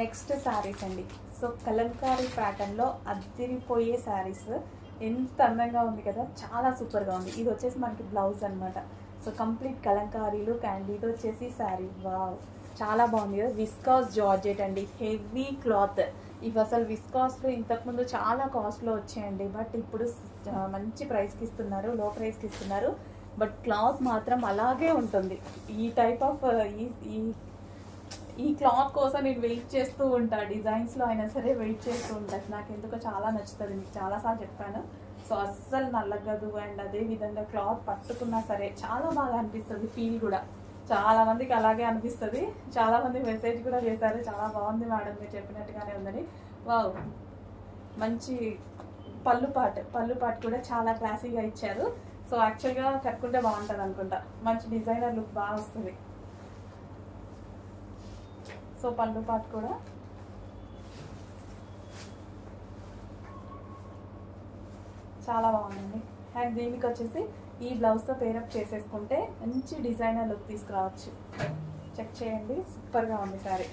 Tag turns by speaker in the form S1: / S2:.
S1: Next saris అండి. So Kalamkari ప్యాటర్న్లో అదిరిపోయే శారీస్. ఎంత అందంగా ఉంది కదా, చాలా సూపర్గా ఉంది. ఇది వచ్చేసి మనకి బ్లౌజ్ అనమాట. So complete Kalamkari look and ఇది వచ్చేసి శారీ. వావ్, చాలా బాగుంది కదా. విస్కాస్ జార్జెట్ అండి, హెవీ క్లాత్. ఇవి అసలు విస్కాస్లో ఇంతకుముందు చాలా కాస్ట్లో వచ్చాయండి, బట్ ఇప్పుడు మంచి ప్రైస్కి ఇస్తున్నారు, లో ప్రైస్కి ఇస్తున్నారు. బట్ క్లాత్ మాత్రం అలాగే ఉంటుంది. ఈ టైప్ ఆఫ్ ఈ క్లాత్ కోసం నేను వెయిట్ చేస్తూ ఉంటా, డిజైన్స్లో అయినా సరే వెయిట్ చేస్తూ ఉంటాను. నాకు ఎందుకో చాలా నచ్చుతుంది, మీకు చాలాసార్లు చెప్పాను. సో అస్సలు నల్లగదు. అండ్ అదే విధంగా క్లాత్ పట్టుకున్నా సరే చాలా బాగా అనిపిస్తుంది. ఫీల్ కూడా చాలా మందికి అలాగే అనిపిస్తుంది. చాలా మంది మెసేజ్ కూడా చేశారు, చాలా బాగుంది మేడం మీరు చెప్పినట్టుగానే ఉందని. వావ్, మంచి పళ్ళు పాటు కూడా చాలా క్లాసీగా ఇచ్చారు. సో యాక్చువల్గా కట్టుకుంటే బాగుంటుంది అనుకుంటా, మంచి డిజైనర్ లుక్ బాగా వస్తుంది. సో పళ్ళు పాటు కూడా చాలా బాగుందండి. అండ్ దీనికి వచ్చేసి ఈ బ్లౌజ్తో పేరప్ చేసేసుకుంటే మంచి డిజైనర్ లుక్ తీసుకురావచ్చు. చెక్ చేయండి, సూపర్గా ఉంది సారీ.